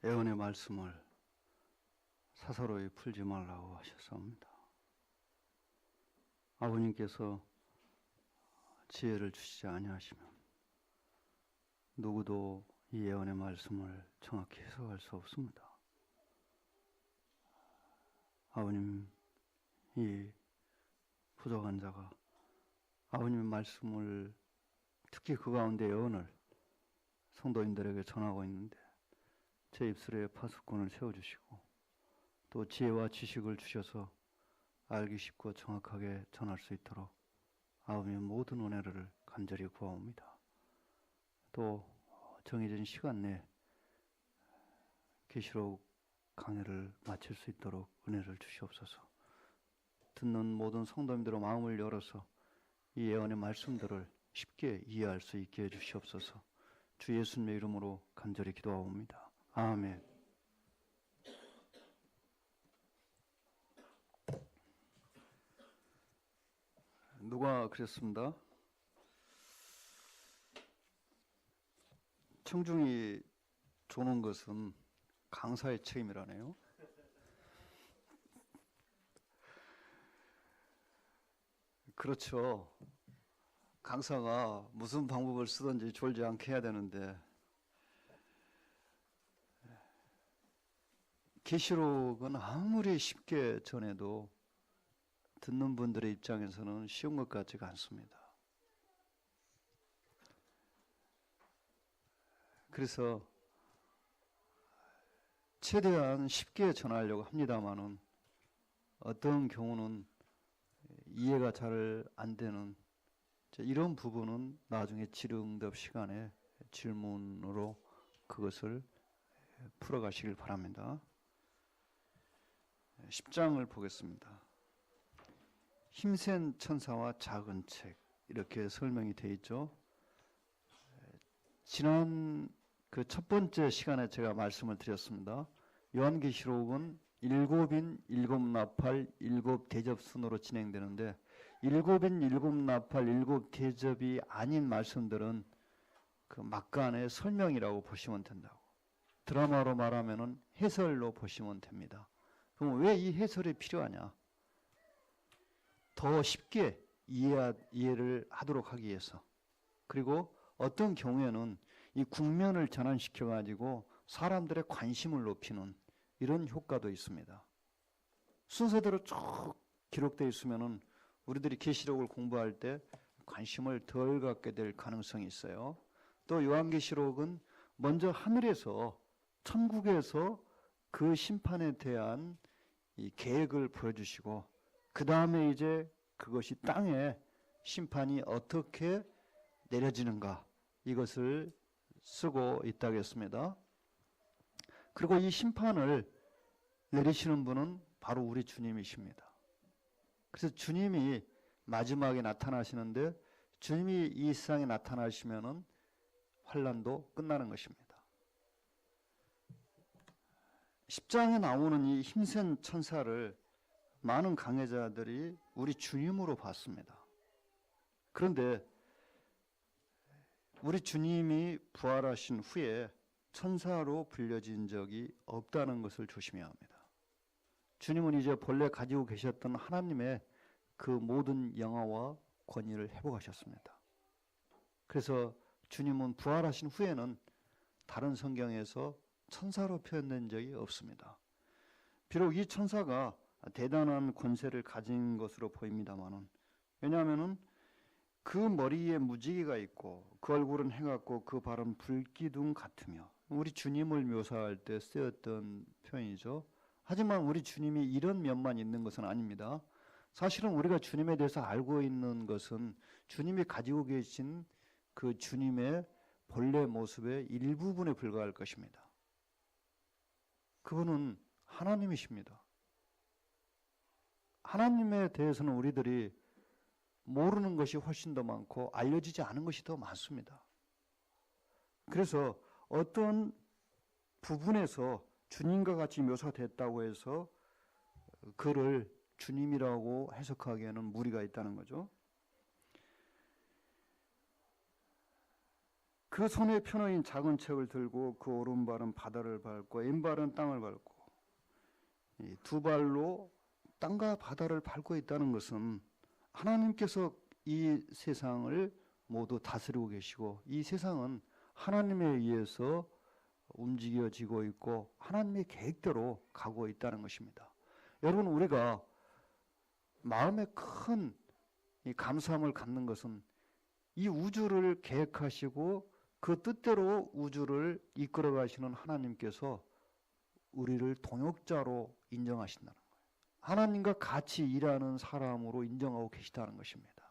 예언의 말씀을 사사로이 풀지 말라고 하셨습니다. 아버님께서 지혜를 주시지 아니하시면 누구도 이 예언의 말씀을 정확히 해석할 수 없습니다. 아버님, 이 부족한 자가 아버님의 말씀을, 특히 그 가운데 예언을 성도인들에게 전하고 있는데 제 입술에 파수꾼을 세워주시고 또 지혜와 지식을 주셔서 알기 쉽고 정확하게 전할 수 있도록 아버님의 모든 은혜를 간절히 구하옵니다. 또 정해진 시간 내에 계시록 강해를 마칠 수 있도록 은혜를 주시옵소서. 듣는 모든 성도님들의 마음을 열어서 이 예언의 말씀들을 쉽게 이해할 수 있게 해주시옵소서. 주 예수님의 이름으로 간절히 기도하옵니다. 아멘. 누가 그랬습니다. 청중이 조는 것은 강사의 책임이라네요. 그렇죠. 강사가 무슨 방법을 쓰든지 졸지 않게 해야 되는데 계시록은 아무리 쉽게 전해도 듣는 분들의 입장에서는 쉬운 것 같지가 않습니다. 그래서 최대한 쉽게 전하려고 합니다마는 어떤 경우는 이해가 잘 안 되는 이런 부분은 나중에 질응답 시간에 질문으로 그것을 풀어가시길 바랍니다. 10장을 보겠습니다. 힘센 천사와 작은 책, 이렇게 설명이 되어 있죠. 지난 그 첫 번째 시간에 제가 말씀을 드렸습니다. 요한계시록은 7인 7나팔 7대접 순으로 진행되는데 7인 7나팔 7대접이 아닌 말씀들은 그 막간의 설명이라고 보시면 된다고. 드라마로 말하면은 해설로 보시면 됩니다. 그럼 왜 이 해설이 필요하냐? 더 쉽게 이해를 하도록 하기 위해서. 그리고 어떤 경우에는 이 국면을 전환시켜 가지고 사람들의 관심을 높이는 이런 효과도 있습니다. 순서대로 쭉 기록되어 있으면은 우리들이 계시록을 공부할 때 관심을 덜 갖게 될 가능성이 있어요. 또 요한계시록은 먼저 하늘에서, 천국에서 그 심판에 대한 이 계획을 보여주시고 그 다음에 이제 그것이 땅에 심판이 어떻게 내려지는가, 이것을 쓰고 있다겠습니다. 그리고 이 심판을 내리시는 분은 바로 우리 주님이십니다. 그래서 주님이 마지막에 나타나시는데 주님이 이 세상에 나타나시면은 환란도 끝나는 것입니다. 10장에 나오는 이 힘센 천사를 많은 강해자들이 우리 주님으로 봤습니다. 그런데 우리 주님이 부활하신 후에 천사로 불려진 적이 없다는 것을 조심해야 합니다. 주님은 이제 본래 가지고 계셨던 하나님의 그 모든 영화와 권위를 회복하셨습니다. 그래서 주님은 부활하신 후에는 다른 성경에서 천사로 표현된 적이 없습니다. 비록 이 천사가 대단한 권세를 가진 것으로 보입니다만은, 왜냐하면은 그 머리에 무지개가 있고 그 얼굴은 해같고 그 발은 불기둥 같으며, 우리 주님을 묘사할 때 쓰였던 표현이죠. 하지만 우리 주님이 이런 면만 있는 것은 아닙니다. 사실은 우리가 주님에 대해서 알고 있는 것은 주님이 가지고 계신 그 주님의 본래 모습의 일부분에 불과할 것입니다. 그분은 하나님이십니다. 하나님에 대해서는 우리들이 모르는 것이 훨씬 더 많고 알려지지 않은 것이 더 많습니다. 그래서 어떤 부분에서 주님과 같이 묘사됐다고 해서 그를 주님이라고 해석하기에는 무리가 있다는 거죠. 그 손에 펴놓인 작은 책을 들고 그 오른발은 바다를 밟고 왼발은 땅을 밟고 이 두 발로 땅과 바다를 밟고 있다는 것은 하나님께서 이 세상을 모두 다스리고 계시고 이 세상은 하나님에 의해서 움직여지고 있고 하나님의 계획대로 가고 있다는 것입니다. 여러분, 우리가 마음에 큰 이 감사함을 갖는 것은 이 우주를 계획하시고 그 뜻대로 우주를 이끌어 가시는 하나님께서 우리를 동역자로 인정하신다는 거예요. 하나님과 같이 일하는 사람으로 인정하고 계시다는 것입니다.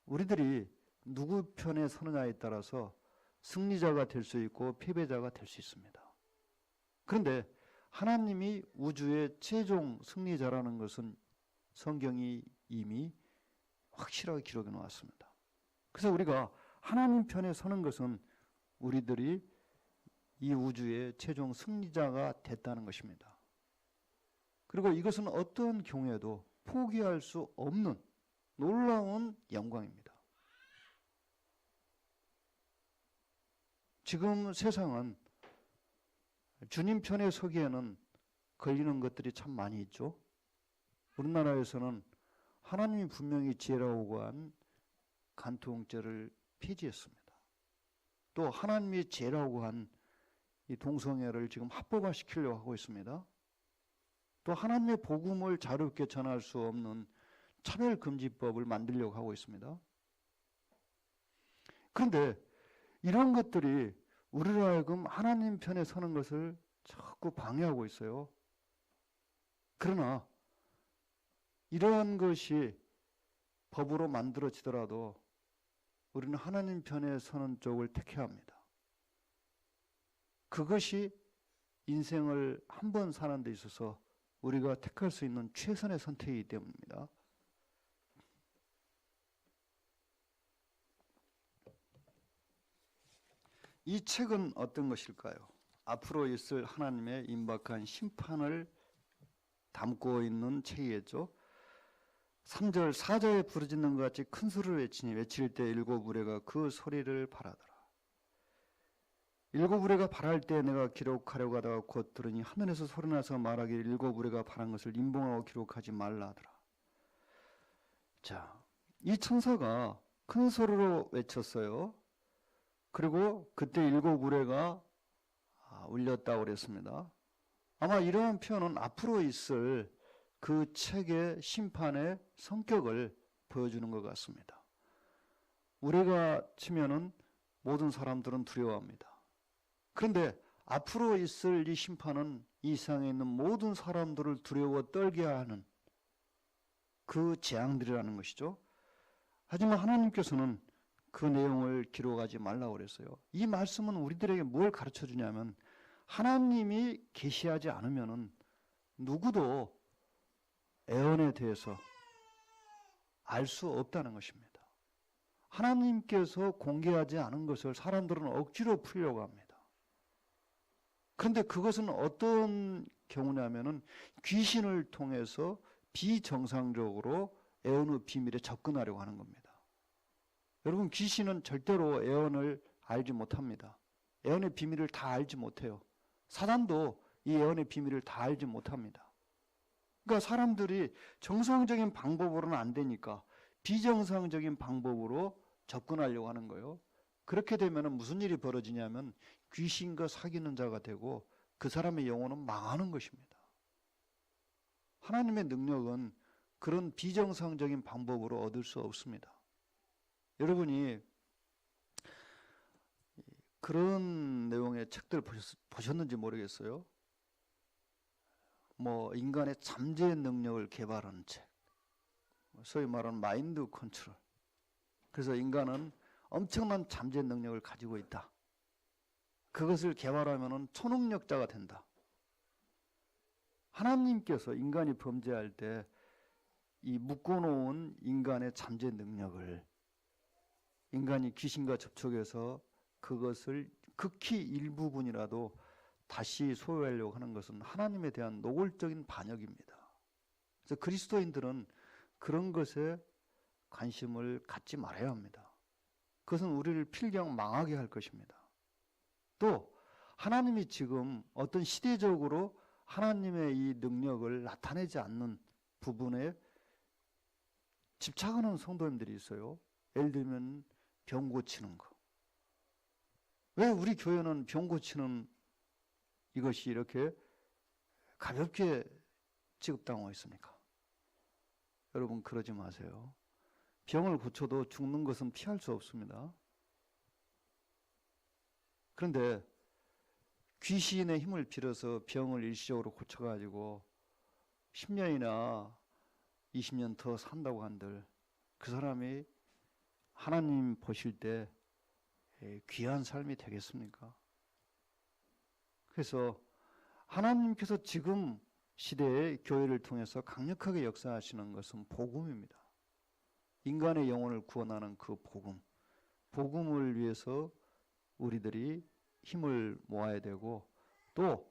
우리들이 누구 편에 서느냐에 따라서 승리자가 될 수 있고 패배자가 될 수 있습니다. 그런데 하나님이 우주의 최종 승리자라는 것은 성경이 이미 확실하게 기록해 놓았습니다. 그래서 우리가 하나님 편에 서는 것은 우리들이 이 우주의 최종 승리자가 됐다는 것입니다. 그리고 이것은 어떤 경우에도 포기할 수 없는 놀라운 영광입니다. 지금 세상은 주님 편에 서기에는 걸리는 것들이 참 많이 있죠. 우리나라에서는 하나님이 분명히 죄라고 한 간통죄를 폐지했습니다. 또 하나님이 죄라고 한 이 동성애를 지금 합법화시키려고 하고 있습니다. 또 하나님의 복음을 자유롭게 전할 수 없는 차별금지법을 만들려고 하고 있습니다. 그런데 이런 것들이 우리로 하여금 하나님 편에 서는 것을 자꾸 방해하고 있어요. 그러나 이러한 것이 법으로 만들어지더라도 우리는 하나님 편에 서는 쪽을 택해야 합니다. 그것이 인생을 한 번 사는 데 있어서 우리가 택할 수 있는 최선의 선택이기 때문입니다. 이 책은 어떤 것일까요? 앞으로 있을 하나님의 임박한 심판을 담고 있는 책이겠죠. 3절, 4절에 부르짖는 것 같이 큰 소리를 외치니 외칠 때 일곱 우레가 그 소리를 발하더라. 일곱 우레가 발할 때 내가 기록하려고 하다가 곧 들으니 하늘에서 소리나서 말하기를 일곱 우레가 발한 것을 임봉하고 기록하지 말라 하더라. 자, 이 천사가 큰 소리로 외쳤어요. 그리고 그때 일곱 우레가 울렸다고 그랬습니다. 아마 이러한 표현은 앞으로 있을 그 책의 심판의 성격을 보여주는 것 같습니다. 우레가 치면은 모든 사람들은 두려워합니다. 그런데 앞으로 있을 이 심판은 이 세상에 있는 모든 사람들을 두려워 떨게 하는 그 재앙들이라는 것이죠. 하지만 하나님께서는 그 내용을 기록하지 말라고 그랬어요. 이 말씀은 우리들에게 뭘 가르쳐 주냐면 하나님이 계시하지 않으면은 누구도 애언에 대해서 알 수 없다는 것입니다. 하나님께서 공개하지 않은 것을 사람들은 억지로 풀려고 합니다. 그런데 그것은 어떤 경우냐면은 귀신을 통해서 비정상적으로 애언의 비밀에 접근하려고 하는 겁니다. 여러분, 귀신은 절대로 애언을 알지 못합니다. 애언의 비밀을 다 알지 못해요. 사단도 이 애언의 비밀을 다 알지 못합니다. 그러니까 사람들이 정상적인 방법으로는 안 되니까 비정상적인 방법으로 접근하려고 하는 거예요. 그렇게 되면 무슨 일이 벌어지냐면 귀신과 사귀는 자가 되고 그 사람의 영혼은 망하는 것입니다. 하나님의 능력은 그런 비정상적인 방법으로 얻을 수 없습니다. 여러분이 그런 내용의 책들을 보셨는지 모르겠어요. 뭐 인간의 잠재 능력을 개발하는 책, 소위 말하는 마인드 컨트롤. 그래서 인간은 엄청난 잠재 능력을 가지고 있다. 그것을 개발하면 초능력자가 된다. 하나님께서 인간이 범죄할 때 이 묶어놓은 인간의 잠재 능력을 인간이 귀신과 접촉해서 그것을 극히 일부분이라도 다시 소유하려고 하는 것은 하나님에 대한 노골적인 반역입니다. 그래서 그리스도인들은 그런 것에 관심을 갖지 말아야 합니다. 그것은 우리를 필경 망하게 할 것입니다. 또 하나님이 지금 어떤 시대적으로 하나님의 이 능력을 나타내지 않는 부분에 집착하는 성도님들이 있어요. 예를 들면 병 고치는 거. 왜 우리 교회는 병 고치는 이것이 이렇게 가볍게 취급당하고 있습니까? 여러분 그러지 마세요. 병을 고쳐도 죽는 것은 피할 수 없습니다. 그런데 귀신의 힘을 빌어서 병을 일시적으로 고쳐가지고 10년이나 20년 더 산다고 한들 그 사람이 하나님 보실 때 귀한 삶이 되겠습니까? 그래서 하나님께서 지금 시대의 교회를 통해서 강력하게 역사하시는 것은 복음입니다. 인간의 영혼을 구원하는 그 복음. 복음을 위해서 우리들이 힘을 모아야 되고 또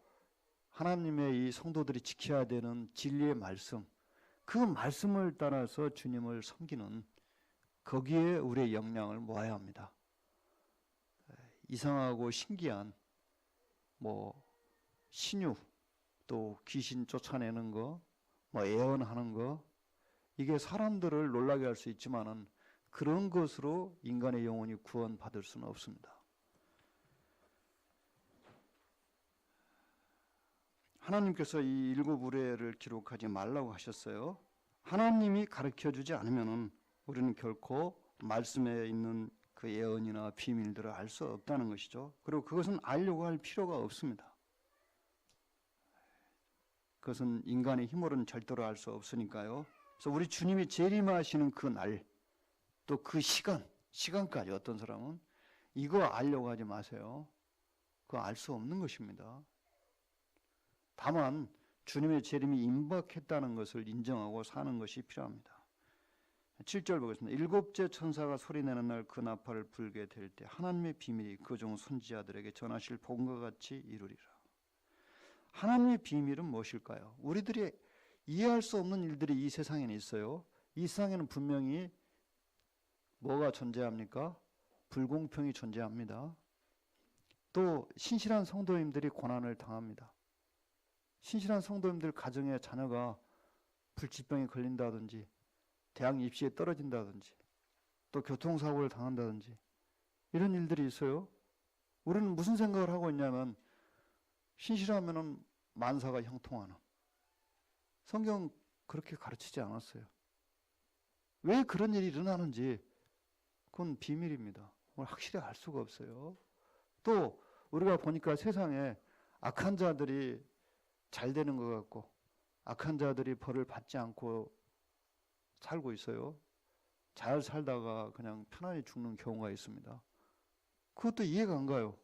하나님의 이 성도들이 지켜야 되는 진리의 말씀, 그 말씀을 따라서 주님을 섬기는 거기에 우리의 역량을 모아야 합니다. 이상하고 신기한 신유, 또 귀신 쫓아내는 거, 예언하는 거, 이게 사람들을 놀라게 할 수 있지만은 그런 것으로 인간의 영혼이 구원받을 수는 없습니다. 하나님께서 이 7 의뢰를 기록하지 말라고 하셨어요. 하나님이 가르쳐주지 않으면은 우리는 결코 말씀에 있는 그 예언이나 비밀들을 알 수 없다는 것이죠. 그리고 그것은 알려고 할 필요가 없습니다. 그것은 인간의 힘으로는 절대로 알 수 없으니까요. 그래서 우리 주님이 재림하시는 그 날, 또 그 시간까지 어떤 사람은 이거 알려고 하지 마세요. 그거 알 수 없는 것입니다. 다만 주님의 재림이 임박했다는 것을 인정하고 사는 것이 필요합니다. 7절 보겠습니다. 7째 천사가 소리내는 날 그 나팔을 불게 될 때 하나님의 비밀이 그 종 선지자들에게 전하실 복음과 같이 이루리라. 하나님의 비밀은 무엇일까요? 우리들이 이해할 수 없는 일들이 이 세상에는 있어요. 이 세상에는 분명히 뭐가 존재합니까? 불공평이 존재합니다. 또 신실한 성도님들이 고난을 당합니다. 신실한 성도님들 가정의 자녀가 불치병에 걸린다든지 대학 입시에 떨어진다든지 또 교통사고를 당한다든지 이런 일들이 있어요. 우리는 무슨 생각을 하고 있냐면 신실하면은 만사가 형통하는, 성경 그렇게 가르치지 않았어요. 왜 그런 일이 일어나는지 그건 비밀입니다. 확실히 알 수가 없어요. 또 우리가 보니까 세상에 악한 자들이 잘 되는 것 같고 악한 자들이 벌을 받지 않고 살고 있어요. 잘 살다가 그냥 편안히 죽는 경우가 있습니다. 그것도 이해가 안 가요.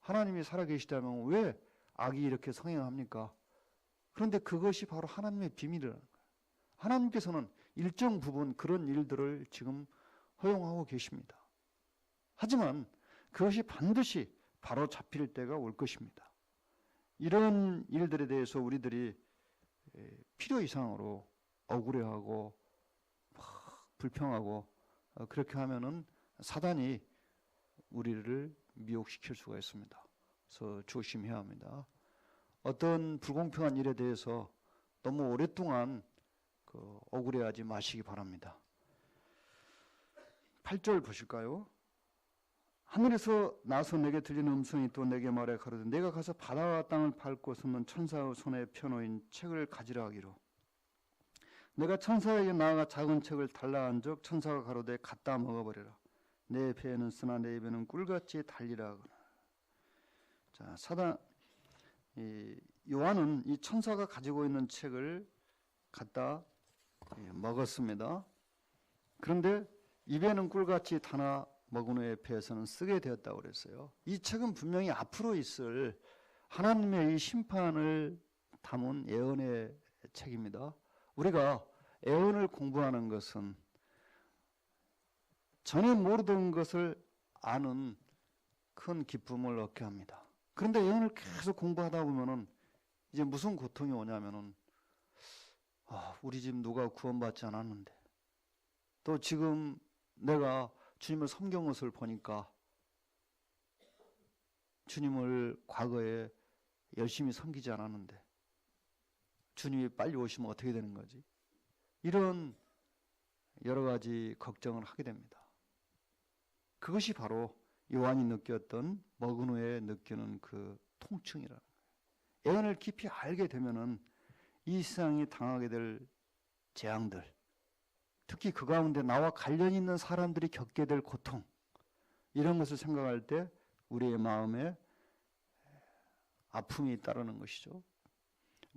하나님이 살아계시다면 왜 악이 이렇게 성행합니까? 그런데 그것이 바로 하나님의 비밀이라는 거예요. 하나님께서는 일정 부분 그런 일들을 지금 허용하고 계십니다. 하지만 그것이 반드시 바로 잡힐 때가 올 것입니다. 이런 일들에 대해서 우리들이 필요 이상으로 억울해하고 불평하고 그렇게 하면은 사단이 우리를 미혹시킬 수가 있습니다. 그래서 조심해야 합니다. 어떤 불공평한 일에 대해서 너무 오랫동안 억울해하지 마시기 바랍니다. 8절 보실까요? 하늘에서 나서 내게 들리는 음성이 또 내게 말해 가로되 내가 가서 바다와 땅을 밟고 섰는 천사의 손에 펴놓인 책을 가지라 하기로 내가 천사에게 나아가 작은 책을 달라 한즉 천사가 가로되 갖다 먹어버려라. 내 배에는 쓰나 내 입에는 꿀같이 달리라 하거늘. 자, 요한은 이 천사가 가지고 있는 책을 갖다 먹었습니다. 그런데 입에는 꿀같이 타나 먹은 후에 배에서는 쓰게 되었다고 그랬어요. 이 책은 분명히 앞으로 있을 하나님의 이 심판을 담은 예언의 책입니다. 우리가 예언을 공부하는 것은 전에 모르던 것을 아는 큰 기쁨을 얻게 합니다. 그런데 예언을 계속 공부하다 보면은 이제 무슨 고통이 오냐면은 우리 집 누가 구원받지 않았는데 또 지금 내가 주님을 섬긴 것을 보니까 주님을 과거에 열심히 섬기지 않았는데 주님이 빨리 오시면 어떻게 되는 거지? 이런 여러 가지 걱정을 하게 됩니다. 그것이 바로 요한이 느꼈던 먹은 후에 느끼는 그 통증이라는 거예요. 예언을 깊이 알게 되면은 이 세상이 당하게 될 재앙들, 특히 그 가운데 나와 관련 있는 사람들이 겪게 될 고통, 이런 것을 생각할 때 우리의 마음에 아픔이 따르는 것이죠.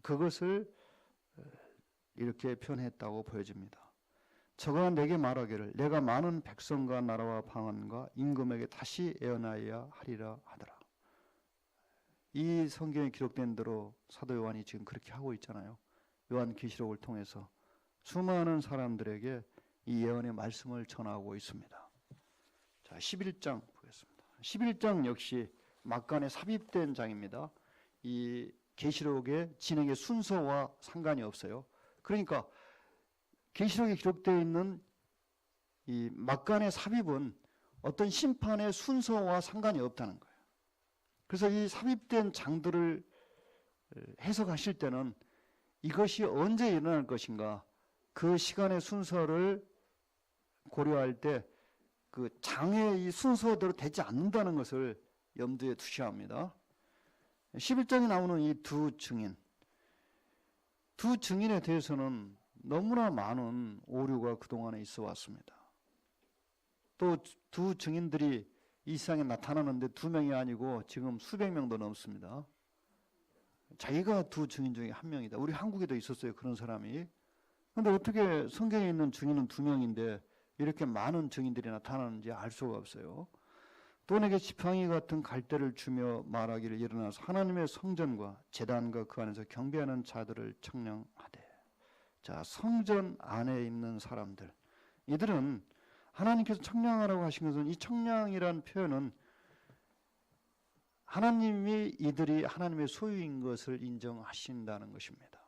그것을 이렇게 표현했다고 보여집니다. 저가 내게 말하기를 내가 많은 백성과 나라와 방언과 임금에게 다시 예언하여야 하리라 하더라. 이 성경에 기록된 대로 사도 요한이 지금 그렇게 하고 있잖아요. 요한계시록을 통해서 수많은 사람들에게 이 예언의 말씀을 전하고 있습니다. 자, 11장 보겠습니다. 11장 역시 막간에 삽입된 장입니다. 이 계시록의 진행의 순서와 상관이 없어요. 그러니까 계시록에 기록되어 있는 이 막간의 삽입은 어떤 심판의 순서와 상관이 없다는 거예요. 그래서 이 삽입된 장들을 해석하실 때는 이것이 언제 일어날 것인가, 그 시간의 순서를 고려할 때 그 장의 이 순서대로 되지 않는다는 것을 염두에 두셔야 합니다. 11장에 나오는 이 두 증인에 대해서는 너무나 많은 오류가 그동안에 있어 왔습니다. 또 두 증인들이 이 세상에 나타나는데 두 명이 아니고 지금 수백 명도 넘습니다. 자기가 두 증인 중에 한 명이다. 우리 한국에도 있었어요, 그런 사람이. 그런데 어떻게 성경에 있는 증인은 두 명인데 이렇게 많은 증인들이 나타나는지 알 수가 없어요. 또 내게 지팡이 같은 갈대를 주며 말하기를 일어나서 하나님의 성전과 제단과 그 안에서 경배하는 자들을 청량하되. 자, 성전 안에 있는 사람들, 이들은 하나님께서 청량하라고 하신 것은, 이 청량이라는 표현은 하나님이 이들이 하나님의 소유인 것을 인정하신다는 것입니다.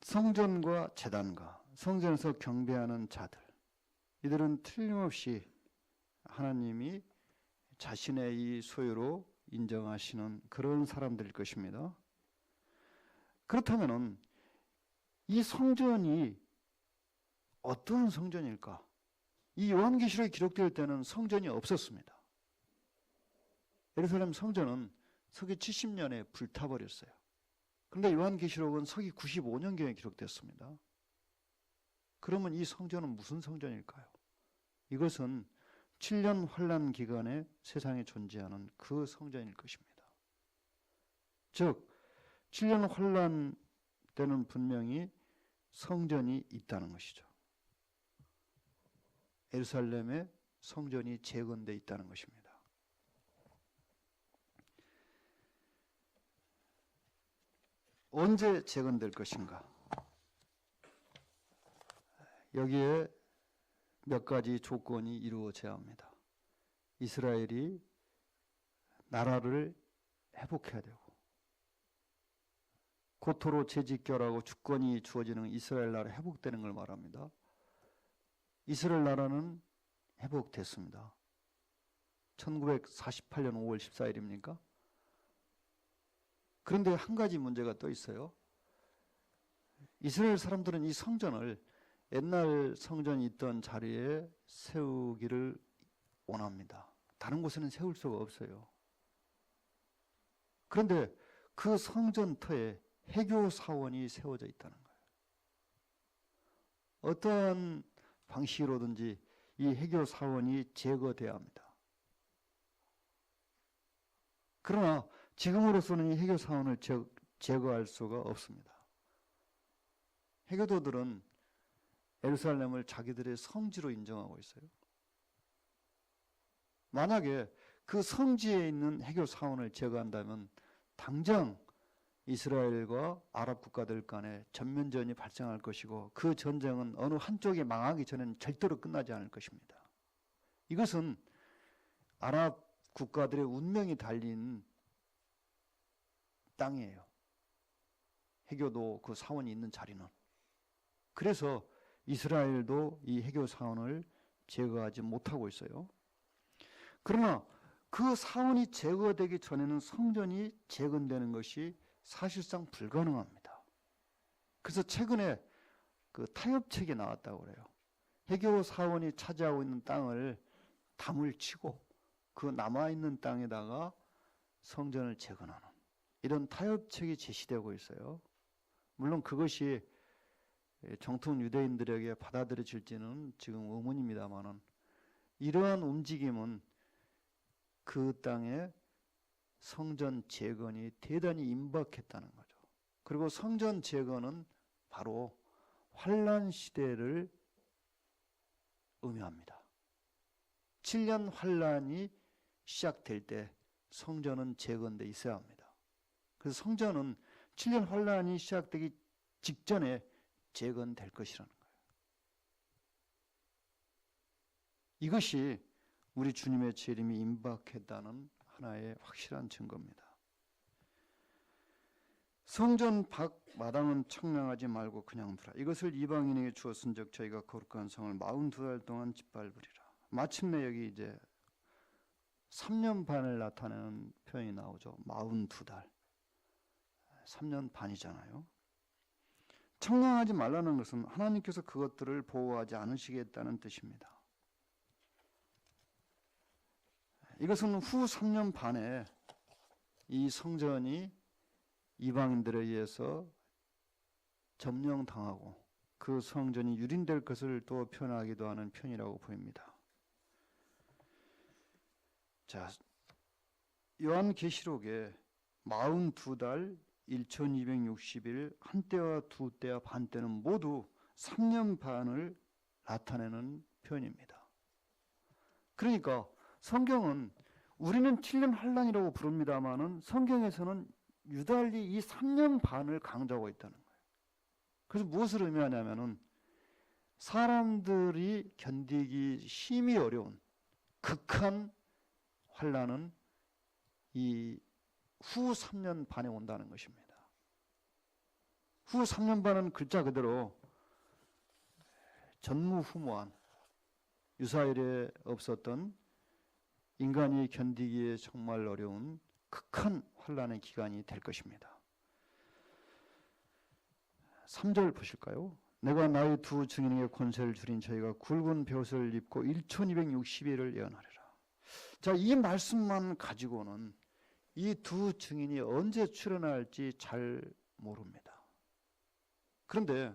성전과 제단과 성전에서 경배하는 자들, 이들은 틀림없이 하나님이 자신의 이 소유로 인정하시는 그런 사람들일 것입니다. 그렇다면 이 성전이 어떤 성전일까? 이 요한계시록에 기록될 때는 성전이 없었습니다. 예루살렘 성전은 서기 70년에 불타버렸어요. 그런데 요한계시록은 서기 95년경에 기록됐습니다. 그러면 이 성전은 무슨 성전일까요? 이것은 7년 환란 기간에 세상에 존재하는 그 성전일 것입니다. 즉 7년 환란 때는 분명히 성전이 있다는 것이죠. 예루살렘에 성전이 재건되어 있다는 것입니다. 언제 재건될 것인가? 여기에 몇 가지 조건이 이루어져야 합니다. 이스라엘이 나라를 회복해야 되고, 고토로 재직결하고 주권이 주어지는 이스라엘 나라 회복되는 걸 말합니다. 이스라엘 나라는 회복됐습니다. 1948년 5월 14일입니까? 그런데 한 가지 문제가 또 있어요. 이스라엘 사람들은 이 성전을 옛날 성전이 있던 자리에 세우기를 원합니다. 다른 곳에는 세울 수가 없어요. 그런데 그 성전터에 해교 사원이 세워져 있다는 거예요. 어떠한 방식으로든지 이 해교 사원이 제거돼야 합니다. 그러나 지금으로서는 이 해교 사원을 제거할 수가 없습니다. 해교도들은 예루살렘을 자기들의 성지로 인정하고 있어요. 만약에 그 성지에 있는 해교 사원을 제거한다면 당장 이스라엘과 아랍 국가들 간에 전면전이 발생할 것이고, 그 전쟁은 어느 한쪽이 망하기 전에는 절대로 끝나지 않을 것입니다. 이것은 아랍 국가들의 운명이 달린 땅이에요. 해교도 그 사원이 있는 자리는. 그래서 이스라엘도 이 해교 사원을 제거하지 못하고 있어요. 그러나 그 사원이 제거되기 전에는 성전이 재건되는 것이 사실상 불가능합니다. 그래서 최근에 그 타협책이 나왔다고 그래요. 해교 사원이 차지하고 있는 땅을 담을 치고 그 남아있는 땅에다가 성전을 재건하는 이런 타협책이 제시되고 있어요. 물론 그것이 정통 유대인들에게 받아들여질지는 지금 의문입니다만은 이러한 움직임은 그 땅에 성전 재건이 대단히 임박했다는 거죠. 그리고 성전 재건은 바로 환란 시대를 의미합니다. 7년 환란이 시작될 때 성전은 재건돼 있어야 합니다. 그래서 성전은 7년 환란이 시작되기 직전에 재건될 것이라는 거예요. 이것이 우리 주님의 재림이 임박했다는 하나의 확실한 증거입니다. 성전 밖 마당은 청량하지 말고 그냥 두라. 이것을 이방인에게 주었은즉 저희가 거룩한 성을 42달 동안 짓밟으리라. 마침내 여기 이제 3년 반을 나타내는 표현이 나오죠. 42달. 3년 반이잖아요. 청량하지 말라는 것은 하나님께서 그것들을 보호하지 않으시겠다는 뜻입니다. 이것은 후 3년 반에 이 성전이 이방인들에 의해서 점령당하고 그 성전이 유린될 것을 또 표현하기도 하는 표현이라고 보입니다. 자, 요한계시록에 42달 1260일 한때와 두때와 반때는 모두 3년 반을 나타내는 표현입니다. 그러니까 성경은 우리는 7년 환란이라고 부릅니다마는 성경에서는 유달리 이 3년 반을 강조하고 있다는 거예요. 그래서 무엇을 의미하냐면은 사람들이 견디기 심히 어려운 극한 환란은 이 후 3년 반에 온다는 것입니다. 후 3년 반은 글자 그대로 전무후무한 유사일에 없었던 인간이 견디기에 정말 어려운 극한 환란의 기간이 될 것입니다. 3절 보실까요? 내가 나의 두 증인에게 권세를 주린 저희가 굵은 벼옷을 입고 1260일을 예언하리라. 자, 이 말씀만 가지고는 이 두 증인이 언제 출현할지 잘 모릅니다. 그런데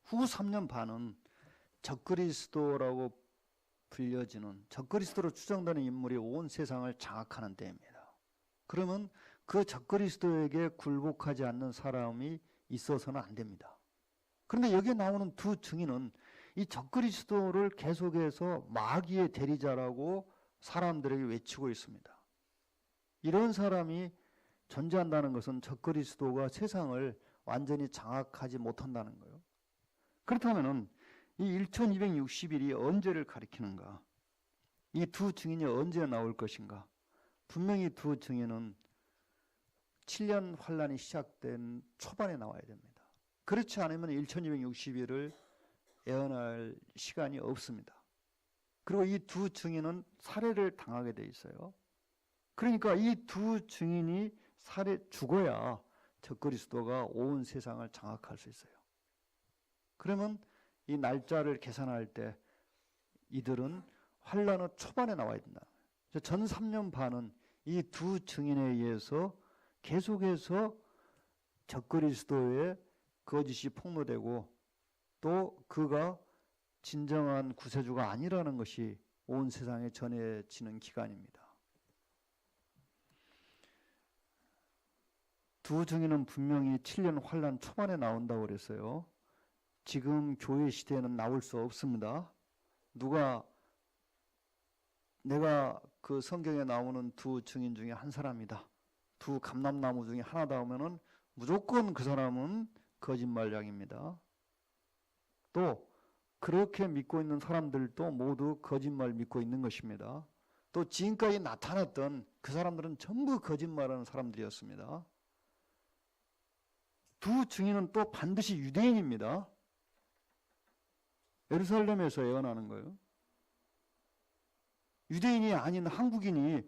후 3년 반은 적그리스도라고 불려지는 적그리스도로 추정되는 인물이 온 세상을 장악하는 때입니다. 그러면 그 적그리스도에게 굴복하지 않는 사람이 있어서는 안 됩니다. 그런데 여기에 나오는 두 증인은 이 적그리스도를 계속해서 마귀의 대리자라고 사람들에게 외치고 있습니다. 이런 사람이 존재한다는 것은 적그리스도가 세상을 완전히 장악하지 못한다는 거예요. 그렇다면은 이 1260일이 언제를 가리키는가? 이 두 증인이 언제 나올 것인가? 분명히 두 증인은 7년 환란이 시작된 초반에 나와야 됩니다. 그렇지 않으면 1260일을 예언할 시간이 없습니다. 그리고 이 두 증인은 살해를 당하게 돼 있어요. 그러니까 이 두 증인이 죽어야 적그리스도가 온 세상을 장악할 수 있어요. 그러면 이 날짜를 계산할 때 이들은 환란의 초반에 나와야 된다. 전 3년 반은 이 두 증인에 의해서 계속해서 적그리스도의 거짓이 폭로되고 또 그가 진정한 구세주가 아니라는 것이 온 세상에 전해지는 기간입니다. 두 증인은 분명히 7년 환란 초반에 나온다고 그랬어요. 지금 교회 시대에는 나올 수 없습니다. 내가 그 성경에 나오는 두 증인 중에 한 사람이다. 두 감람나무 중에 하나다 하면은 무조건 그 사람은 거짓말장입니다. 또 그렇게 믿고 있는 사람들도 모두 거짓말 믿고 있는 것입니다. 또 지금까지 나타났던 그 사람들은 전부 거짓말하는 사람들이었습니다. 두 증인은 또 반드시 유대인입니다. 예루살렘에서 예언하는 거예요. 유대인이 아닌 한국인이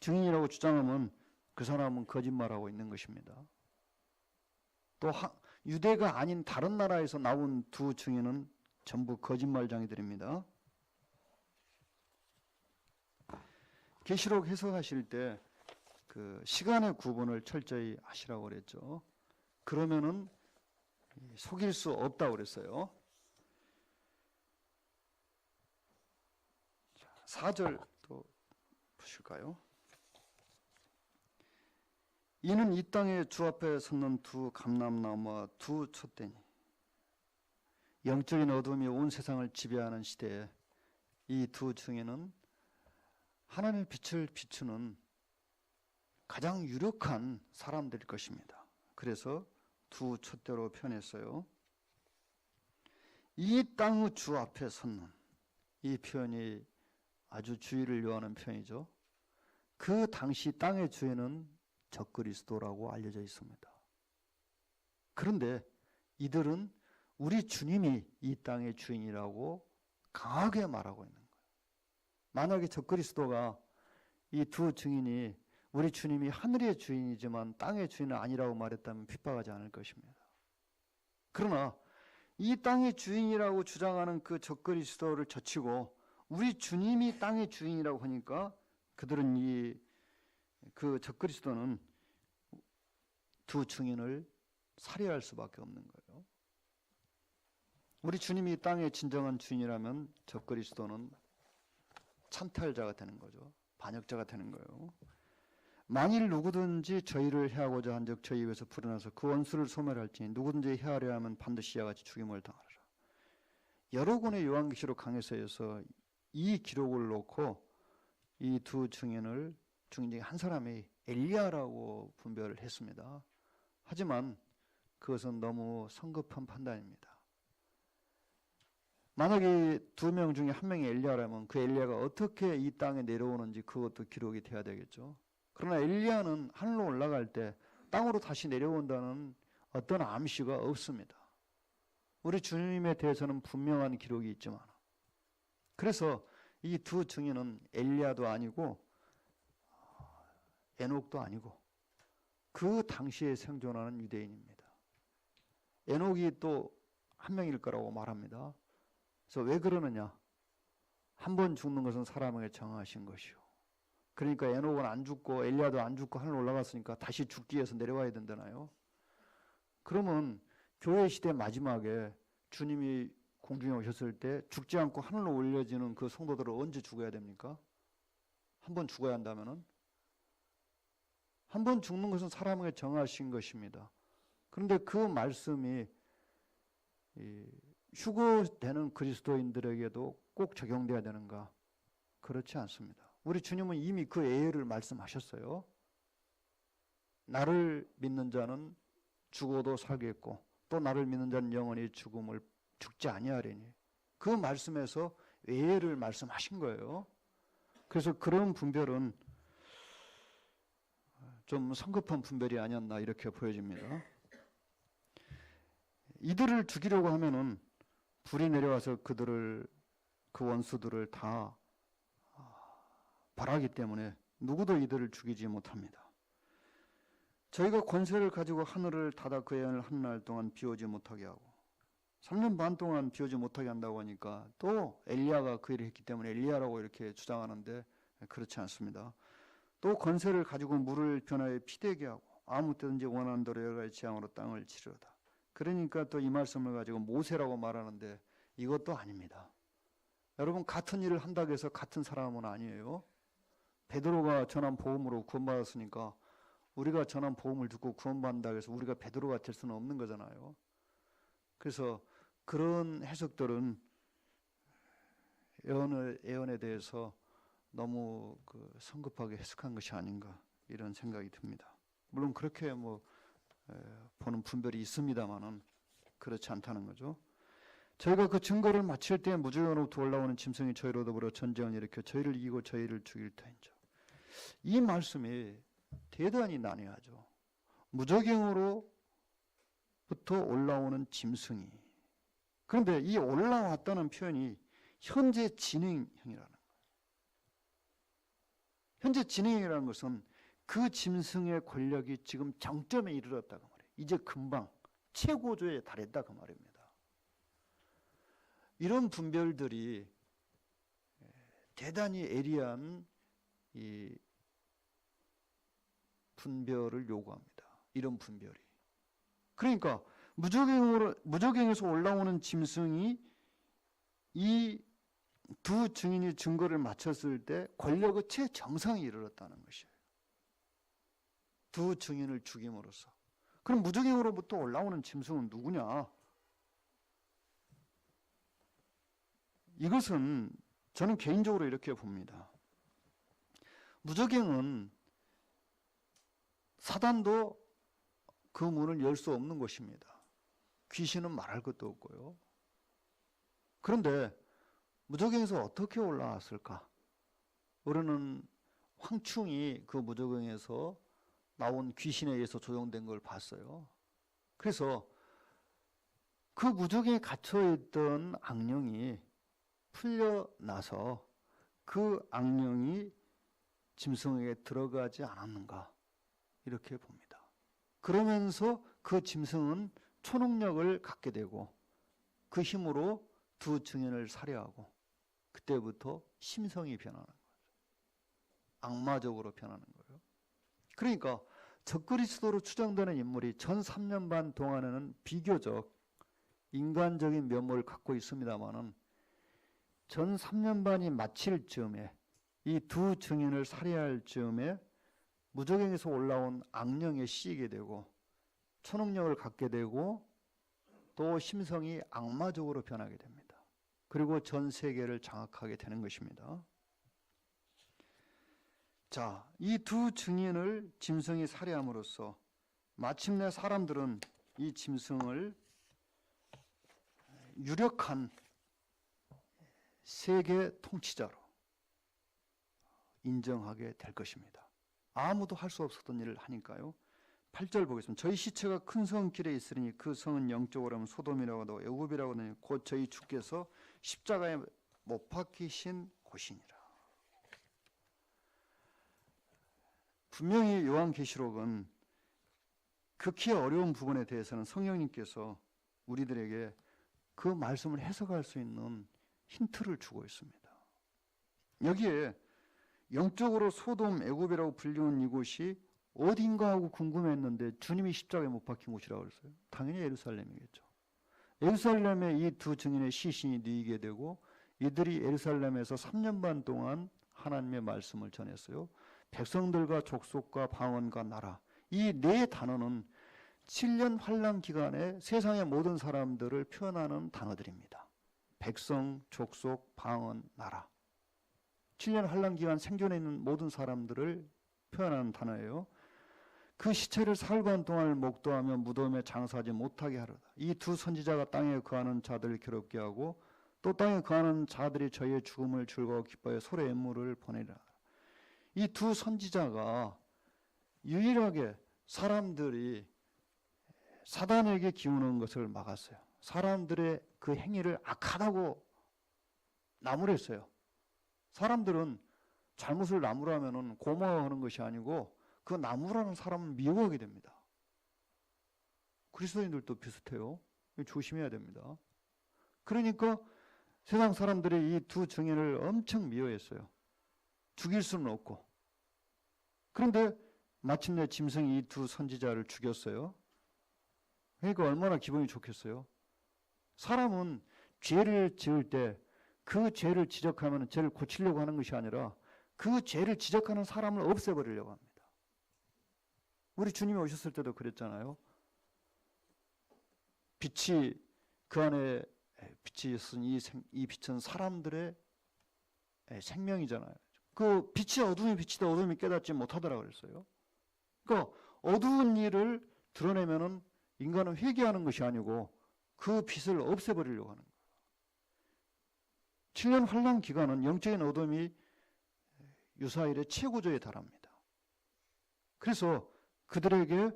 증인이라고 주장하면 그 사람은 거짓말하고 있는 것입니다. 또 유대가 아닌 다른 나라에서 나온 두 증인은 전부 거짓말장이들입니다. 계시록 해석하실 때 그 시간의 구분을 철저히 하시라고 그랬죠. 그러면은 속일 수 없다고 그랬어요. 4절 또 보실까요? 이는 이 땅의 주 앞에 섰는 두 감람나무와 두 촛대니 영적인 어둠이 온 세상을 지배하는 시대에 이 두 증인은 하나님의 빛을 비추는 가장 유력한 사람들일 것입니다. 그래서 두 촛대로 표현했어요. 이 땅의 주 앞에 섰는, 이 표현이 아주 주의를 요하는 표현이죠. 그 당시 땅의 주인은 적그리스도라고 알려져 있습니다. 그런데 이들은 우리 주님이 이 땅의 주인이라고 강하게 말하고 있는 거예요. 만약에 적그리스도가 이 두 증인이 우리 주님이 하늘의 주인이지만 땅의 주인은 아니라고 말했다면 핍박하지 않을 것입니다. 그러나 이 땅의 주인이라고 주장하는 그 적그리스도를 젖히고 우리 주님이 땅의 주인이라고 하니까 그들은 그 적그리스도는 두 증인을 살해할 수밖에 없는 거예요. 우리 주님이 땅의 진정한 주인이라면 적그리스도는 찬탈자가 되는 거죠. 반역자가 되는 거예요. 만일 누구든지 저희를 해하고자 한즉 저희 입에서 풀어나서 그 원수를 소멸할지니 누구든지 해하려 하면 반드시 이와 같이 죽임을 당하리라. 여러 권의 요한계시록 강해서에서 이 기록을 놓고 이 두 증인 중에 한 사람이 엘리야라고 분별을 했습니다. 하지만 그것은 너무 성급한 판단입니다. 만약에 두 명 중에 한 명이 엘리야라면 그 엘리야가 어떻게 이 땅에 내려오는지 그것도 기록이 돼야 되겠죠. 그러나 엘리야는 하늘로 올라갈 때 땅으로 다시 내려온다는 어떤 암시가 없습니다. 우리 주님에 대해서는 분명한 기록이 있지만 그래서 이 두 증인은 엘리야도 아니고 에녹도 아니고 그 당시에 생존하는 유대인입니다. 에녹이 또 한 명일 거라고 말합니다. 그래서 왜 그러느냐? 한 번 죽는 것은 사람에게 정하신 것이요. 그러니까 에녹은 안 죽고 엘리야도 안 죽고 하늘 올라갔으니까 다시 죽기 위해서 내려와야 된다나요? 그러면 교회 시대 마지막에 주님이 공중에 오셨을 때 죽지 않고 하늘로 올려지는 그 성도들은 언제 죽어야 됩니까? 한 번 죽어야 한다면은? 한 번 죽는 것은 사람에게 정하신 것입니다. 그런데 그 말씀이 휴거되는 그리스도인들에게도 꼭 적용돼야 되는가? 그렇지 않습니다. 우리 주님은 이미 그 예를 말씀하셨어요. 나를 믿는 자는 죽어도 살겠고 또 나를 믿는 자는 영원히 죽지 아니하리니 그 말씀에서 예를 말씀하신 거예요. 그래서 그런 분별은 좀 성급한 분별이 아니었나 이렇게 보여집니다. 이들을 죽이려고 하면은 불이 내려와서 그 원수들을 다 벌하기 때문에 누구도 이들을 죽이지 못합니다. 저희가 권세를 가지고 하늘을 닫아 그 예언을 한 날 동안 비오지 못하게 하고 3년 반 동안 비오지 못하게 한다고 하니까 또 엘리야가 그 일을 했기 때문에 엘리야라고 이렇게 주장하는데 그렇지 않습니다. 또 권세를 가지고 물을 변화에 피되게 하고 아무 때든지 원하는 대로 여러 가지 재앙으로 땅을 치르다. 그러니까 또 이 말씀을 가지고 모세라고 말하는데 이것도 아닙니다. 여러분 같은 일을 한다고 해서 같은 사람은 아니에요. 베드로가 전한 복음으로 구원받았으니까 우리가 전한 복음을 듣고 구원받는다고 해서 우리가 베드로가 될 수는 없는 거잖아요. 그래서 그런 해석들은 예언에 대해서 너무 성급하게 해석한 것이 아닌가 이런 생각이 듭니다. 물론 그렇게 보는 분별이 있습니다만은 그렇지 않다는 거죠. 저희가 그 증거를 마칠 때 무저항으로부터 올라오는 짐승이 저희로 더불어 전쟁을 일으켜 저희를 이기고 저희를 죽일 터인즉. 이 말씀이 대단히 난해하죠. 무저갱으로 올라오는 짐승이. 그런데 이 올라왔다는 표현이 현재 진행형이라는 거예요. 현재 진행형이라는 것은 그 짐승의 권력이 지금 정점에 이르렀다고 말해요. 이제 금방 최고조에 달했다 그 말입니다. 이런 분별들이 대단히 예리한 이 분별을 요구합니다. 이런 분별이. 그러니까 무적행에서 올라오는 짐승이 이 두 증인이 증거를 마쳤을 때 권력의 최정상에 이르렀다는 것이에요. 두 증인을 죽임으로써. 그럼 무적행으로부터 올라오는 짐승은 누구냐? 이것은 저는 개인적으로 이렇게 봅니다. 무적행은 사단도 그 문을 열 수 없는 곳입니다. 귀신은 말할 것도 없고요. 그런데 무적행에서 어떻게 올라왔을까? 우리는 황충이 그 무적행에서 나온 귀신에 의해서 조종된 걸 봤어요. 그래서 그 무적행에 갇혀있던 악령이 풀려나서 그 악령이 짐승에게 들어가지 않았는가 이렇게 봅니다. 그러면서 그 짐승은 초능력을 갖게 되고 그 힘으로 두 증인을 살해하고 그때부터 심성이 변하는 거죠. 악마적으로 변하는 거예요. 그러니까 적그리스도로 추정되는 인물이 전 3년 반 동안에는 비교적 인간적인 면모를 갖고 있습니다만은 전 3년 반이 마칠 즈음에 이 두 증인을 살해할 즈음에 무적행에서 올라온 악령에 씌이게 되고 초능력을 갖게 되고 또 심성이 악마적으로 변하게 됩니다. 그리고 전 세계를 장악하게 되는 것입니다. 자, 이 두 증인을 짐승이 살해함으로써 마침내 사람들은 이 짐승을 유력한 세계 통치자로 인정하게 될 것입니다. 아무도 할 수 없었던 일을 하니까요. 8절 보겠습니다. 저희 시체가 큰 성 길에 있으니 그 성은 영적으로 하면 소돔이라고도 애굽이라고도 하니 곧 저희 주께서 십자가에 못 박히신 곳이니라. 분명히 요한계시록은 극히 어려운 부분에 대해서는 성령님께서 우리들에게 그 말씀을 해석할 수 있는 힌트를 주고 있습니다. 여기에 영적으로 소돔, 애굽이라고 불리는 이곳이 어딘가 하고 궁금했는데 주님이 십자가에 못 박힌 곳이라고 그랬어요. 당연히 예루살렘이겠죠. 예루살렘에 이 두 증인의 시신이 누이게 되고 이들이 예루살렘에서 3년 반 동안 하나님의 말씀을 전했어요. 백성들과 족속과 방언과 나라, 이 네 단어는 7년 환란 기간에 세상의 모든 사람들을 표현하는 단어들입니다. 백성, 족속, 방언, 나라. 7년 환란 기간 생존해 있는 모든 사람들을 표현하는 단어예요. 그 시체를 사흘간 동안을 목도하며 무덤에 장사하지 못하게 하려다. 이 두 선지자가 땅에 거하는 자들을 괴롭게 하고 또 땅에 거하는 자들이 저희의 죽음을 즐거워 기뻐해 소래 앰물을 보내리라. 이 두 선지자가 유일하게 사람들이 사단에게 기우는 것을 막았어요. 사람들의 그 행위를 악하다고 나무랬어요. 사람들은 잘못을 나무라면은 고마워하는 것이 아니고 그 나무라는 사람은 미워하게 됩니다. 그리스도인들도 비슷해요. 조심해야 됩니다. 그러니까 세상 사람들이 이 두 증인을 엄청 미워했어요. 죽일 수는 없고. 그런데 마침내 짐승이 이 두 선지자를 죽였어요. 그러니까 얼마나 기분이 좋겠어요. 사람은 죄를 지을 때 그 죄를 지적하면 죄를 고치려고 하는 것이 아니라 그 죄를 지적하는 사람을 없애버리려고 합니다. 우리 주님이 오셨을 때도 그랬잖아요. 빛이 그 안에 빛이 있으니 이 빛은 사람들의 생명이잖아요. 그 빛이 어둠이 비치다 어둠이 깨닫지 못하더라 그랬어요. 그러니까 어두운 일을 드러내면은 인간은 회개하는 것이 아니고 그 빛을 없애버리려고 하는 거예요. 7년 환란 기간은 영적인 어둠이 유사일의 최고조에 달합니다. 그래서 그들에게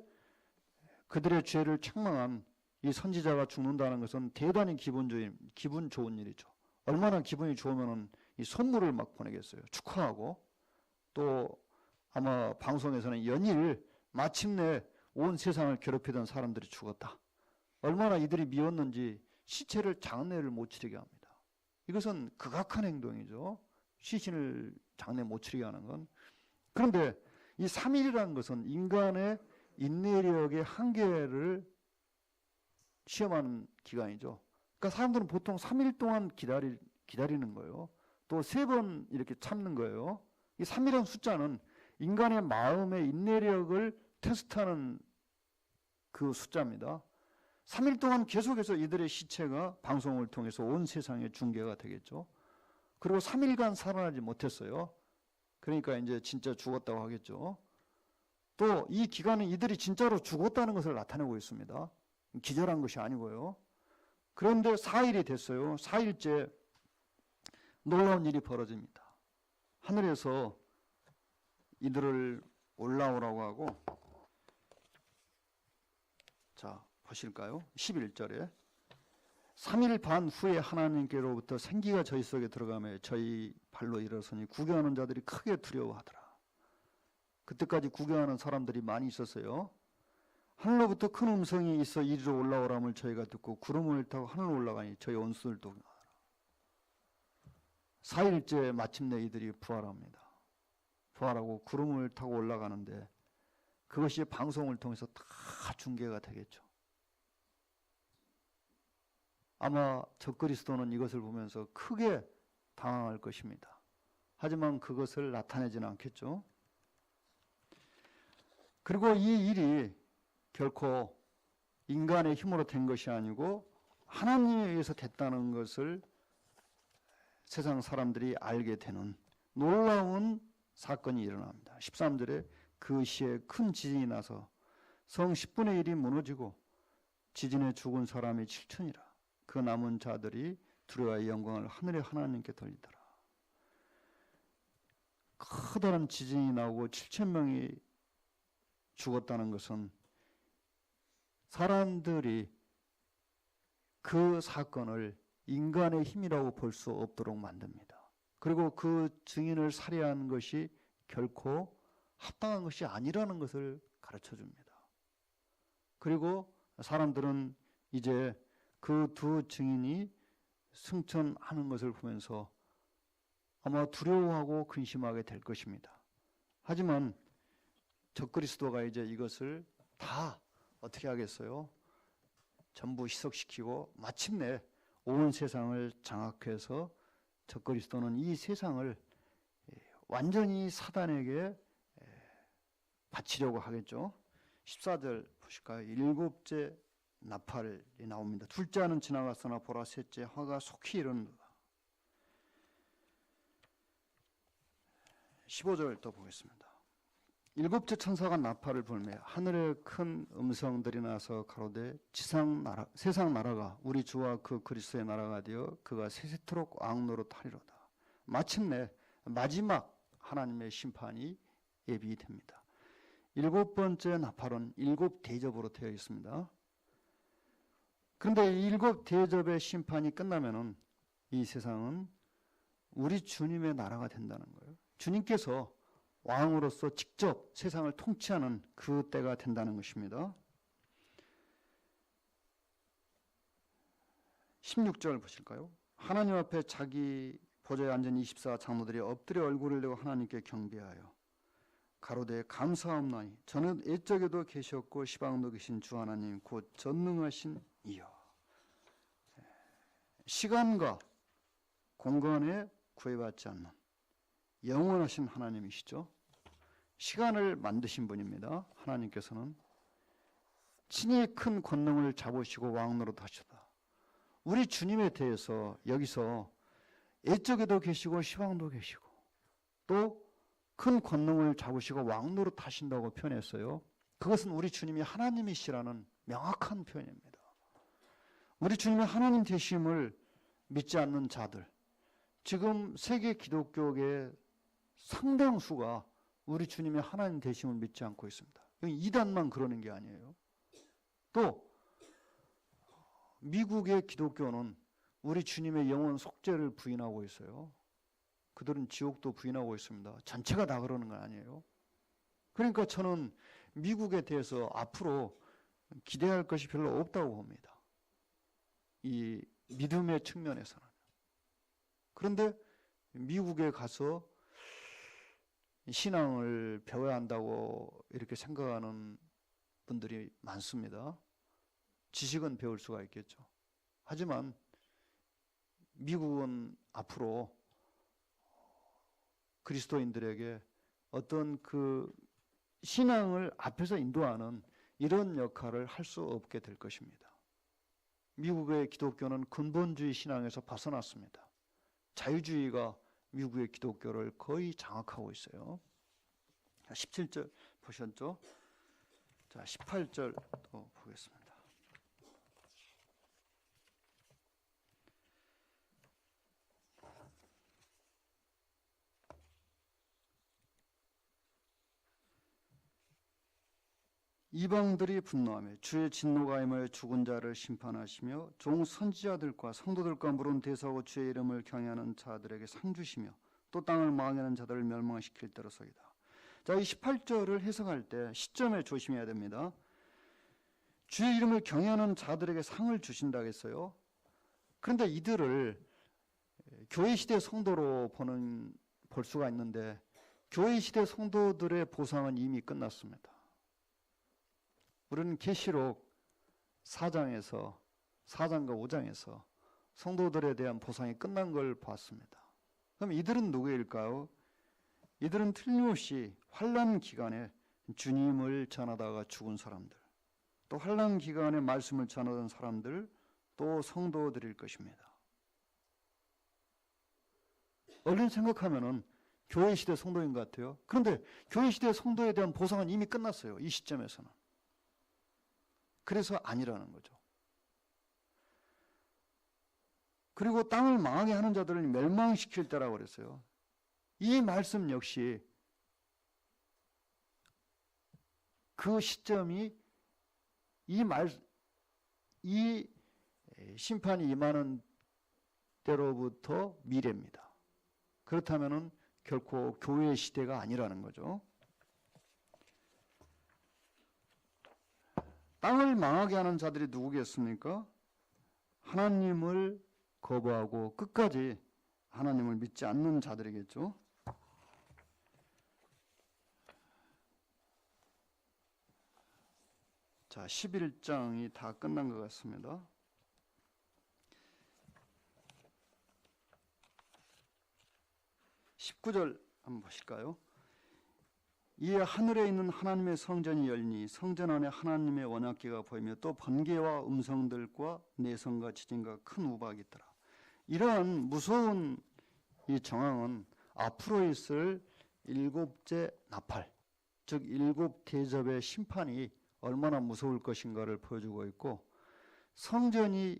그들의 죄를 책망한 이 선지자가 죽는다는 것은 대단히 기분 좋은 일이죠. 얼마나 기분이 좋으면은 이 선물을 막 보내겠어요. 축하하고. 또 아마 방송에서는 연일 마침내 온 세상을 괴롭히던 사람들이 죽었다. 얼마나 이들이 미웠는지 시체를 장례를 못 치르게 합니다. 이것은 극악한 행동이죠. 시신을 장례 못 치르게 하는 건. 그런데 이 3일이라는 것은 인간의 인내력의 한계를 시험하는 기간이죠. 그러니까 사람들은 보통 3일 동안 기다리는 거예요. 또 3번 이렇게 참는 거예요. 이 3이라는 숫자는 인간의 마음의 인내력을 테스트하는 그 숫자입니다. 3일 동안 계속해서 이들의 시체가 방송을 통해서 온 세상에 중계가 되겠죠. 그리고 3일간 살아나지 못했어요. 그러니까 이제 진짜 죽었다고 하겠죠. 또 이 기간은 이들이 진짜로 죽었다는 것을 나타내고 있습니다. 기절한 것이 아니고요. 그런데 4일이 됐어요. 4일째 놀라운 일이 벌어집니다. 하늘에서 이들을 올라오라고 하고, 자 보실까요? 11절에 3일 반 후에 하나님께로부터 생기가 저희 속에 들어가며 저희 발로 일어서니 구경하는 자들이 크게 두려워하더라. 그때까지 구경하는 사람들이 많이 있었어요. 하늘로부터 큰 음성이 있어 이리로 올라오람을 저희가 듣고 구름을 타고 하늘로 올라가니 저희 원수들도 4일째 마침내 이들이 부활합니다. 부활하고 구름을 타고 올라가는데 그것이 방송을 통해서 다 중계가 되겠죠. 아마 적그리스도는 이것을 보면서 크게 당황할 것입니다. 하지만 그것을 나타내지는 않겠죠. 그리고 이 일이 결코 인간의 힘으로 된 것이 아니고 하나님에 의해서 됐다는 것을 세상 사람들이 알게 되는 놀라운 사건이 일어납니다. 13절에 그 시에 큰 지진이 나서 성 10분의 1이 무너지고 지진에 죽은 사람이 7천이라. 그 남은 자들이 두려워의 영광을 하늘의 하나님께 돌리더라. 커다란 지진이 나오고 7천 명이 죽었다는 것은 사람들이 그 사건을 인간의 힘이라고 볼 수 없도록 만듭니다. 그리고 그 증인을 살해한 것이 결코 합당한 것이 아니라는 것을 가르쳐 줍니다. 그리고 사람들은 이제 그 두 증인이 승천하는 것을 보면서 아마 두려워하고 근심하게 될 것입니다. 하지만 적그리스도가 이제 이것을 다 어떻게 하겠어요? 전부 희석시키고 마침내 온 세상을 장악해서 적그리스도는 이 세상을 완전히 사단에게 바치려고 하겠죠. 14절 보실까요? 7째 나팔이 나옵니다. 둘째 하는 지나갔으나 보라 셋째 화가 속히 이르는도다. 15절 또 보겠습니다. 7째 천사가 나팔을 불매 하늘에 큰 음성들이 나서 가로되 세상 나라가 우리 주와 그 그리스도의 나라가 되어 그가 세세토록 왕노릇하리로다. 마침내 마지막 하나님의 심판이 예비됩니다. 7번째 나팔은 7대접으로 되어 있습니다. 그런데 7대접의 심판이 끝나면은 이 세상은 우리 주님의 나라가 된다는 거예요. 주님께서 왕으로서 직접 세상을 통치하는 그 때가 된다는 것입니다. 16절 보실까요? 하나님 앞에 자기 보좌에 앉은 24 장로들이 엎드려 얼굴을 내고 하나님께 경배하여 가로되 감사합나니 저는 옛적에도 계셨고 시방도 계신 주 하나님 곧 전능하신 이여. 시간과 공간에 구애받지 않는 영원하신 하나님이시죠. 시간을 만드신 분입니다. 하나님께서는 친히 큰 권능을 잡으시고 왕노릇 하시다. 우리 주님에 대해서 여기서 옛적에도 계시고 시방도 계시고 또 큰 권능을 잡으시고 왕노릇 하신다고 표현했어요. 그것은 우리 주님이 하나님이시라는 명확한 표현입니다. 우리 주님의 하나님 되심을 믿지 않는 자들, 지금 세계 기독교의 상당수가 우리 주님의 하나님 되심을 믿지 않고 있습니다. 이단만 그러는 게 아니에요. 또 미국의 기독교는 우리 주님의 영원 속죄를 부인하고 있어요. 그들은 지옥도 부인하고 있습니다. 전체가 다 그러는 건 아니에요. 그러니까 저는 미국에 대해서 앞으로 기대할 것이 별로 없다고 봅니다. 이 믿음의 측면에서는. 그런데 미국에 가서 신앙을 배워야 한다고 이렇게 생각하는 분들이 많습니다. 지식은 배울 수가 있겠죠. 하지만 미국은 앞으로 그리스도인들에게 어떤 그 신앙을 앞에서 인도하는 이런 역할을 할 수 없게 될 것입니다. 미국의 기독교는 근본주의 신앙에서 벗어났습니다. 자유주의가 미국의 기독교를 거의 장악하고 있어요. 17절 보셨죠? 자, 18절 또 보겠습니다. 이방들이 분노하며 주의 진노가 임하여 죽은 자를 심판하시며 종 선지자들과 성도들과 물은 대사하고 주의 이름을 경외하는 자들에게 상 주시며 또 땅을 망하는 자들을 멸망시킬 때로서이다. 자, 이 18절을 해석할 때 시점에 조심해야 됩니다. 주의 이름을 경외하는 자들에게 상을 주신다고 했어요. 그런데 이들을 교회 시대 성도로 볼 수가 있는데 교회 시대 성도들의 보상은 이미 끝났습니다. 우리는 계시록 4장과 5장에서 성도들에 대한 보상이 끝난 걸 봤습니다. 그럼 이들은 누구일까요? 이들은 틀림없이 환난 기간에 주님을 전하다가 죽은 사람들, 또 환난 기간에 말씀을 전하던 사람들, 또 성도들일 것입니다. 얼른 생각하면은 교회 시대 성도인 것 같아요. 그런데 교회 시대 성도에 대한 보상은 이미 끝났어요. 이 시점에서는. 그래서 아니라는 거죠. 그리고 땅을 망하게 하는 자들을 멸망시킬 때라고 그랬어요. 이 말씀 역시 그 시점이 이 심판이 임하는 때로부터 미래입니다. 그렇다면은 결코 교회 시대가 아니라는 거죠. 땅을 망하게 하는 자들이 누구겠습니까? 하나님을 거부하고 끝까지 하나님을 믿지 않는 자들이겠죠. 자, 11장이 다 끝난 것 같습니다. 19절 한번 보실까요? 이에 하늘에 있는 하나님의 성전이 열리니 성전 안에 하나님의 언약궤가 보이며 또 번개와 음성들과 내성과 지진과 큰 우박이 있더라. 이러한 무서운 이 정황은 앞으로 있을 일곱째 나팔, 즉 일곱 대접의 심판이 얼마나 무서울 것인가를 보여주고 있고, 성전이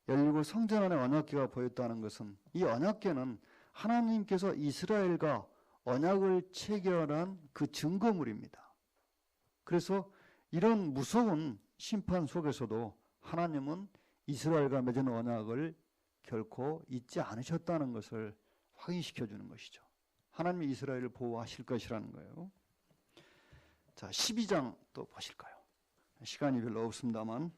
열리고 성전 안에 언약궤가 보였다는 것은 이 언약궤는 하나님께서 이스라엘과 언약을 체결한 그 증거물입니다. 그래서 이런 무서운 심판 속에서도 하나님은 이스라엘과 맺은 언약을 결코 잊지 않으셨다는 것을 확인시켜 주는 것이죠. 하나님이 이스라엘을 보호하실 것이라는 거예요. 자, 12장 또 보실까요? 시간이 별로 없습니다만,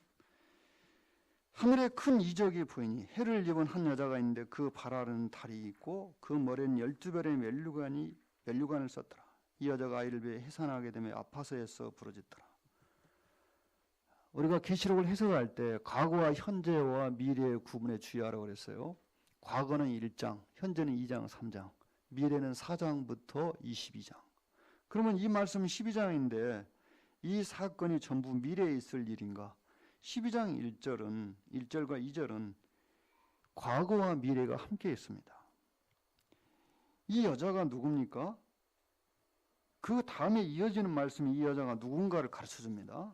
하늘에 큰 이적이 보이니 해를 입은 한 여자가 있는데 그 발 아래는 달이 있고 그 머리에는 12별의 면류관을 썼더라. 이 여자가 아이를 위해 해산하게 되며 아파서 애써 부르짖더라. 우리가 계시록을 해석할 때 과거와 현재와 미래의 구분에 주의하라고 그랬어요. 과거는 1장, 현재는 2장, 3장, 미래는 4장부터 22장. 그러면 이 말씀은 12장인데 이 사건이 전부 미래에 있을 일인가? 12장 1절과 2절은 과거와 미래가 함께 있습니다. 이 여자가 누굽니까? 그 다음에 이어지는 말씀이 이 여자가 누군가를 가르쳐 줍니다.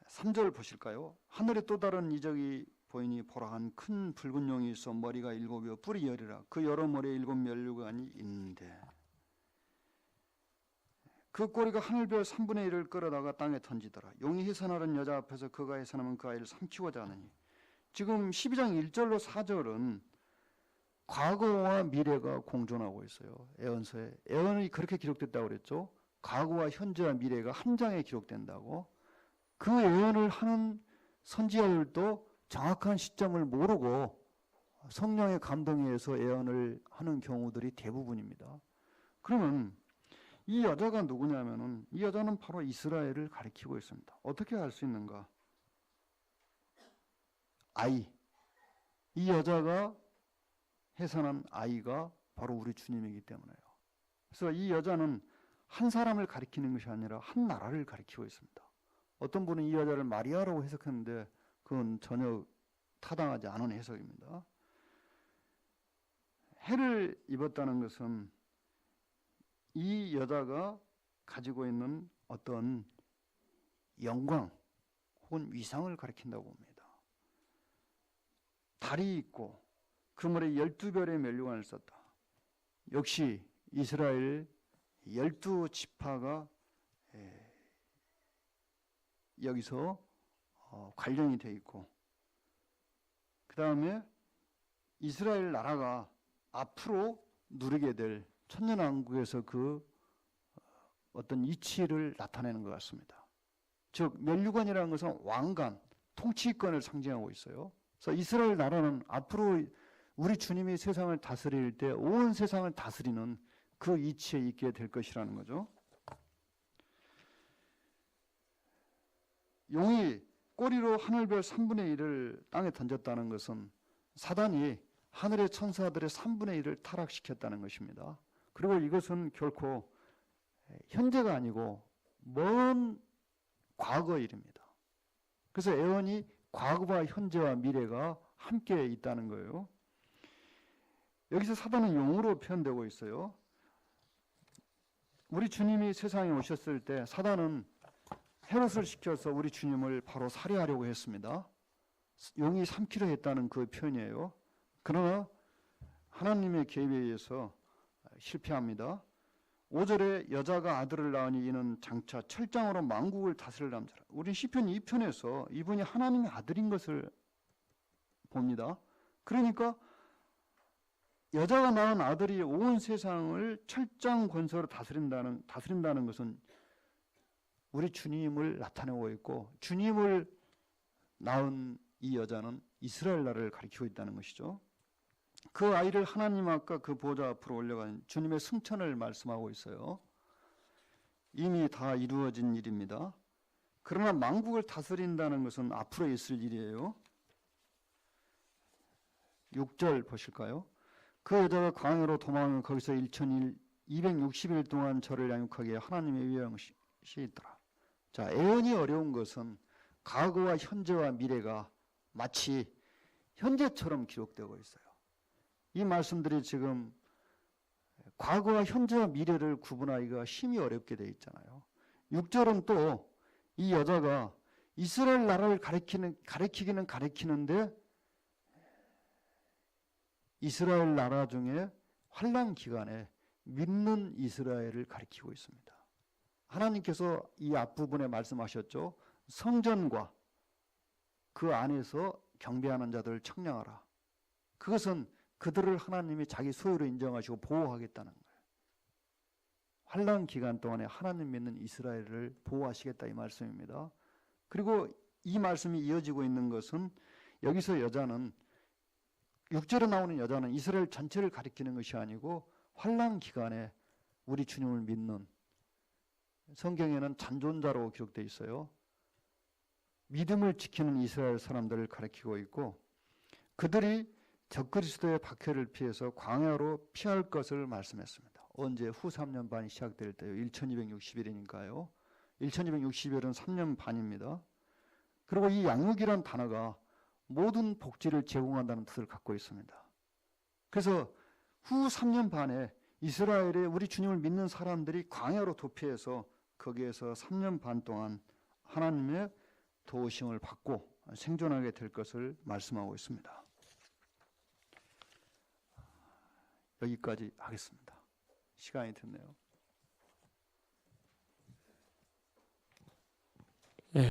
3절 보실까요? 하늘에 또 다른 이적이 보이니 보라 한 큰 붉은 용이 있어 머리가 7이요 뿔이 10이라 그 여러 머리에 7 면류관이 있는데, 그 꼬리가 하늘별 3분의 1을 끌어다가 땅에 던지더라. 용이 해산하는 여자 앞에서 그가 해산하면 그 아이를 삼키고자 하느니. 지금 12장 1절로 4절은 과거와 미래가 공존하고 있어요. 애언서에. 애언이 그렇게 기록됐다고 그랬죠. 과거와 현재와 미래가 한 장에 기록된다고. 그 애언을 하는 선지자들도 정확한 시점을 모르고 성령의 감동에 의해서 애언을 하는 경우들이 대부분입니다. 그러면 이 여자가 누구냐면은 이 여자는 바로 이스라엘을 가리키고 있습니다. 어떻게 알 수 있는가? 아이. 이 여자가 해산한 아이가 바로 우리 주님이기 때문에요. 그래서 이 여자는 한 사람을 가리키는 것이 아니라 한 나라를 가리키고 있습니다. 어떤 분은 이 여자를 마리아라고 해석했는데 그건 전혀 타당하지 않은 해석입니다. 해를 입었다는 것은 이 여자가 가지고 있는 어떤 영광 혹은 위상을 가리킨다고 봅니다. 달이 있고 그물에 12별의 면류관을 썼다. 역시 이스라엘 12지파가 여기서 관련이 되어 있고, 그 다음에 이스라엘 나라가 앞으로 누리게 될 천년왕국에서 그 어떤 이치를 나타내는 것 같습니다. 즉 면류관이라는 것은 왕관, 통치권을 상징하고 있어요. 그래서 이스라엘 나라는 앞으로 우리 주님이 세상을 다스릴 때 온 세상을 다스리는 그 이치에 있게 될 것이라는 거죠. 용이 꼬리로 하늘별 3분의 1을 땅에 던졌다는 것은 사단이 하늘의 천사들의 3분의 1을 타락시켰다는 것입니다. 그리고 이것은 결코 현재가 아니고 먼 과거 일입니다. 그래서 애언이 과거와 현재와 미래가 함께 있다는 거예요. 여기서 사단은 용으로 표현되고 있어요. 우리 주님이 세상에 오셨을 때 사단은 헤롯을 시켜서 우리 주님을 바로 살해하려고 했습니다. 용이 삼키려 했다는 그 표현이에요. 그러나 하나님의 개입에 의해서 실패합니다. 5절에 여자가 아들을 낳으니 이는 장차 철장으로 만국을 다스릴 남자라. 우리 시편 2편에서 이분이 하나님의 아들인 것을 봅니다. 그러니까 여자가 낳은 아들이 온 세상을 철장 권세로 다스린다는 것은 우리 주님을 나타내고 있고, 주님을 낳은 이 여자는 이스라엘 나라를 가리키고 있다는 것이죠. 그 아이를 하나님 앞과 그 보좌 앞으로 올려간 주님의 승천을 말씀하고 있어요. 이미 다 이루어진 일입니다. 그러나 만국을 다스린다는 것은 앞으로 있을 일이에요. 6절 보실까요? 그 여자가 광야로 도망하며 거기서 260일 동안 저를 양육하기에 하나님의 위한 것이 있더라. 자, 애언이 어려운 것은 과거와 현재와 미래가 마치 현재처럼 기록되고 있어요. 이 말씀들이 지금 과거와 현재와 미래를 구분하기가 힘이 어렵게 되어 있잖아요. 6절은 또 이 여자가 이스라엘 나라를 가리키기는 가리키는데 이스라엘 나라 중에 환난 기간에 믿는 이스라엘을 가리키고 있습니다. 하나님께서 이 앞부분에 말씀하셨죠. 성전과 그 안에서 경배하는 자들을 청량하라. 그것은 그들을 하나님이 자기 소유로 인정하시고 보호하겠다는 거예요. 환난 기간 동안에 하나님 믿는 이스라엘을 보호하시겠다 이 말씀입니다. 그리고 이 말씀이 이어지고 있는 것은 여기서 여자는 6절에 나오는 여자는 이스라엘 전체를 가리키는 것이 아니고 환난 기간에 우리 주님을 믿는, 성경에는 잔존자로 기록되어 있어요. 믿음을 지키는 이스라엘 사람들을 가리키고 있고, 그들이 적그리스도의 박해를 피해서 광야로 피할 것을 말씀했습니다. 언제? 후 3년 반이 시작될 때요. 1260일이니까요. 1260일은 3년 반입니다. 그리고 이 양육이란 단어가 모든 복지를 제공한다는 뜻을 갖고 있습니다. 그래서 후 3년 반에 이스라엘의 우리 주님을 믿는 사람들이 광야로 도피해서 거기에서 3년 반 동안 하나님의 도우심을 받고 생존하게 될 것을 말씀하고 있습니다. 여기까지 하겠습니다. 시간이 됐네요.